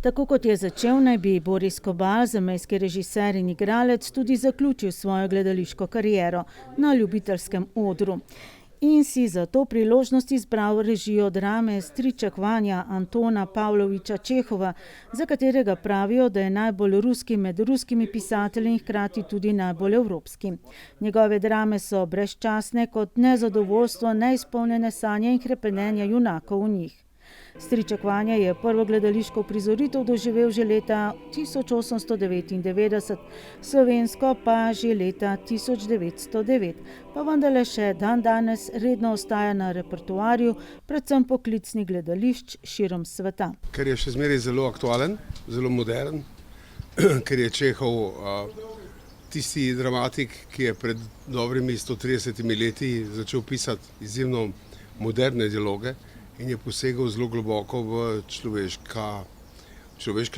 Tako kot je začel, naj bi Boris Kobal, zamejski režiser in igralec, tudi zaključil svojo gledališko kariero na ljubiteljskem odru. In si za to priložnost izbral režijo drame Striček Vanja Antona Pavloviča Čehova, za katerega pravijo, da je najbolj ruski med ruskimi pisatelji in hkrati tudi najbolj evropski. Njegove drame so brezčasne kot nezadovoljstvo, neizpolnjene sanje in hrepenenja junakov v njih. Striček Vanja je prvo gledališko uprizoritev doživel že leta 1899, slovensko pa že leta 1909, pa vendarle še danes redno ostaja na repertoarju, predvsem poklicnih gledališč širom sveta. Ker je še zmeraj zelo aktualen, zelo modern, ker je Čehov tisti dramatik, ki je pred dobrimi 130 leti začel pisati izjemno moderne dialoge, in je posegal zelo globoko v človeška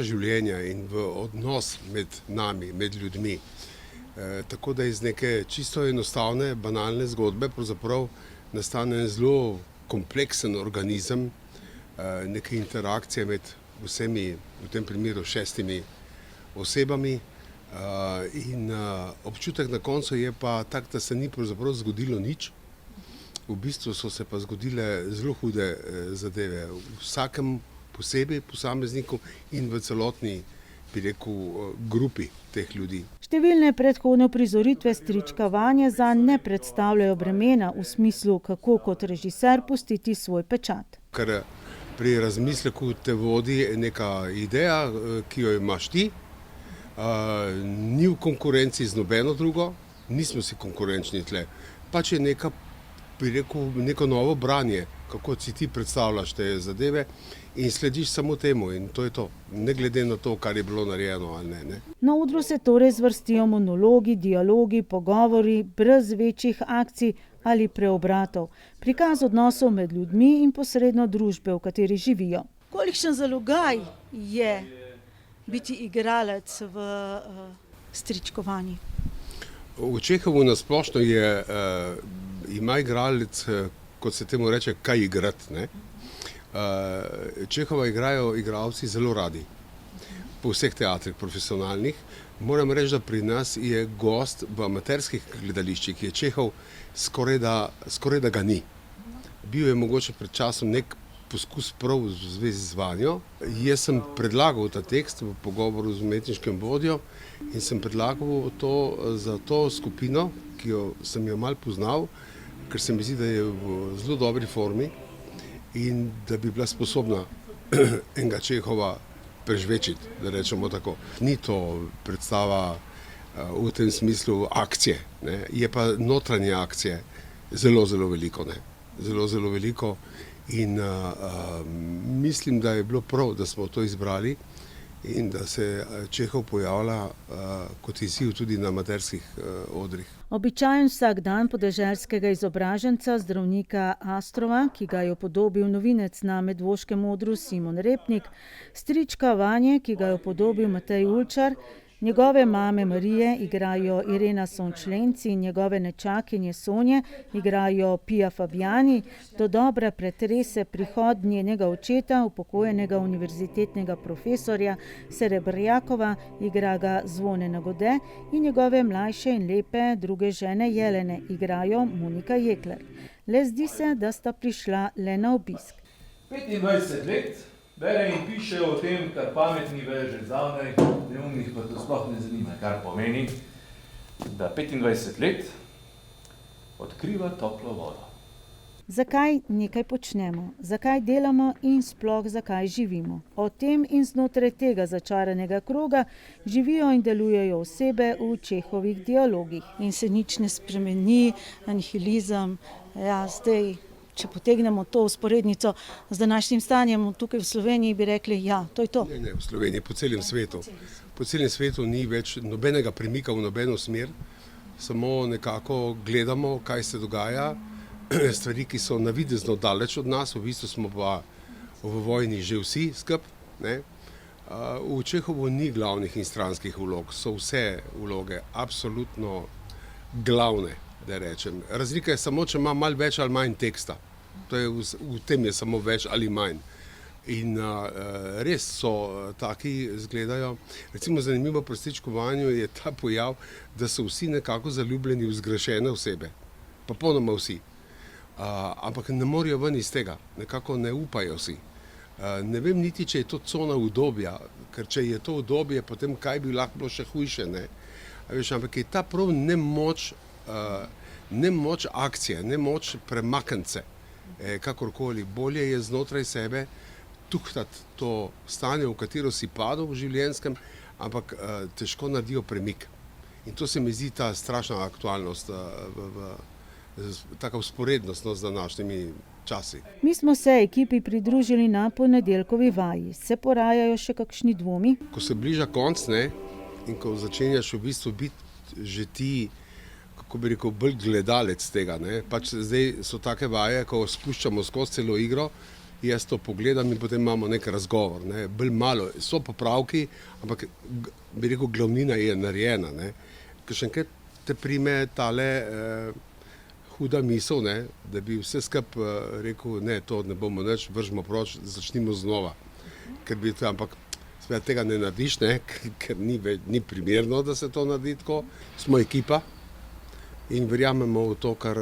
življenja in v odnos med nami, med ljudmi. Tako da iz neke čisto enostavne, banalne zgodbe pravzaprav nastane zelo kompleksen organizem, neke interakcije med vsemi, v tem primeru 6 osebami. In občutek na koncu je pa tak, da se ni pravzaprav zgodilo nič. V bistvu so se pa zgodile zelo hude zadeve, vsakem posebej posamezniku in v celotni, bi rekel, grupi teh ljudi. Številne predhodne uprizoritve Strička Vanje zanj ne predstavljajo bremena v smislu, kako kot režiser pustiti svoj pečat. Ker pri razmisleku te vodi neka ideja, ki jo imaš ti, ni v konkurenci z nobeno drugo, nismo si konkurenčni tle, pač je neka, bi rekel, neko novo branje, kako si ti predstavljaš te zadeve in slediš samo temu in to je to, ne glede na to, kar je bilo narejeno ali ne. Na odru se torej zvrstijo monologi, dialogi, pogovori, brez večjih akcij ali preobratov, prikaz odnosov med ljudmi in posredno družbe, v kateri živijo. Kolikšen zalogaj je biti igralec v Stričku Vanji? V Čehovu na splošno ima igralec, kot se temu reče, kaj igrati, ne? Čehova igrajo igralci zelo radi, po vseh teatrih profesionalnih. Moram reči, da pri nas je gost v amaterskih gledališčih, je Čehov skoraj da ga ni. Bil je mogoče pred časom nek poskus prav v zvezi z Vanjo. Jaz sem predlagal ta tekst v pogovoru z umetniškim vodjo in sem predlagal to za to skupino, ki sem jo malo poznal, ker se mi zdi, da je v zelo dobri formi in da bi bila sposobna enega Čehova prežvečiti, da rečemo tako. Ni to predstava v tem smislu akcije, ne? Je pa notranje akcije zelo veliko, ne? Zelo veliko in mislim, da je bilo prav, da smo to izbrali in da se Čehov pojavlja kot izziv tudi na amaterskih odrih. Običajen vsak dan podeželskega izobraženca, zdravnika Astrova, ki ga je upodobil novinec na medvoškem odru Simon Repnik, Strička Vanje, ki ga je upodobil Matej Ulčar, njegove mame Marije igrajo Irena Sončlenc in njegove nečakinje Sonje igrajo Pia Fabijani, dodobra pretrese prihod njenega očeta, upokojenega univerzitetnega profesorja Serebrjakova, igra ga Zvone Nagode, in njegove mlajše in lepe druge žene Jelene igrajo Monika Jekler. Le zdi se, da sta prišla le na obisk. 25 let bere in piše o tem, kar pametni veže zavnej, neumnih pa to sploh ne zanima, kar pomeni, da 25 let odkriva toplo vodo. Zakaj nekaj počnemo, zakaj delamo in sploh zakaj živimo? O tem in znotraj tega začaranega kroga živijo in delujejo osebe v Čehovih dialogih. In se nič ne spremeni, nihilizem, zdaj, če potegnemo to vzporednico z današnjim stanjem tukaj v Sloveniji, bi rekli, to je to. Ne, v Sloveniji, po celem svetu. Po celem svetu ni več nobenega premika v nobeno smer, samo nekako gledamo, kaj se dogaja, stvari, ki so navidezno daleč od nas, v bistvu smo pa v vojni že vsi skupaj. V Čehovu ni glavnih in stranskih vlog, so vse vloge absolutno glavne, da rečem. Razlika je samo, če ima malo več ali manj teksta. V tem je samo več ali manj. In res so taki, izgledajo. Recimo zanimivo pri stečkovanju je ta pojav, da so vsi nekako zaljubljeni v zgrešene osebe. Popolnoma vsi. Ampak ne morejo ven iz tega, nekako ne upajo si. Ne vem niti, če je to cona udobja, ker če je to udobje, potem kaj bi lahko bilo še hujše, ne? Veš, ampak je ta prav nemoč akcije, nemoč premakniti se, kakorkoli. Bolje je znotraj sebe tuhtati to stanje, v katero si padel v življenjskem, ampak težko naredijo premik. In to se mi zdi ta strašna aktualnost, taka vzporednost z današnjimi časi. Mi smo se ekipi pridružili na ponedeljkovi vaji. Se porajajo še kakšni dvomi? Ko se bliža konc, ne, in ko začenjaš v bistvu biti že ti, kako bi rekel, bolj gledalec tega, ne. Pač zdaj so take vaje, ko spuščamo skozi celo igro, jaz to pogledam in potem imamo nek razgovor, ne. Bolj malo, so popravki, ampak bi rekel, glavnina je narejena, ne. Ker še enkrat te prime tale huda misel, ne, da bi vse skupaj rekel, ne, to ne bomo nič, vržimo proč, začnimo znova. Ker bi to, ampak seveda tega ne narediš, ne, ker ni primerno, da se to naredi tako. Smo ekipa in verjamemo v to, kar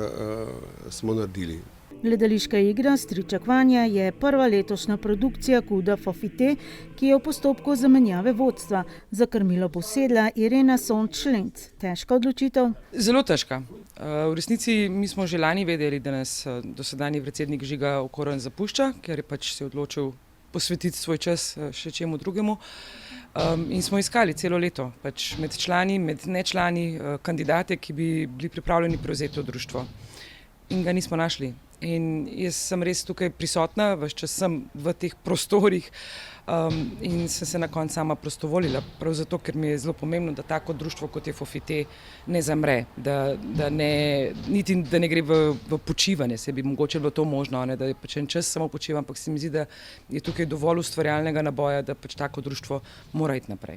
smo naredili. Gledališka igra Stričakvanja je prva letošnja produkcija Kuda Fofite, ki je v postopku zamenjave vodstva. Za krmilo bo sedla Irena Sonč-Šlenc. Težka odločitev? Zelo težka. V resnici mi smo že lani vedeli, da nas dosedanji predsednik Žiga Okorn zapušča, ker je pač se odločil posvetiti svoj čas še čemu drugemu. In smo iskali celo leto pač med člani, med nečlani, kandidate, ki bi bili pripravljeni prevzeti to društvo. In ga nismo našli. In jaz sem res tukaj prisotna, ves čas sem v teh prostorih in sem se na koncu sama prostovoljila. Prav zato, ker mi je zelo pomembno, da tako društvo, kot je Fofite, ne zamre, da ne gre v počivanje. Se bi mogoče bilo to možno, ne, da je pač en čas samo počiva, ampak se mi zdi, da je tukaj dovolj ustvarjalnega naboja, da pač tako društvo mora iti naprej.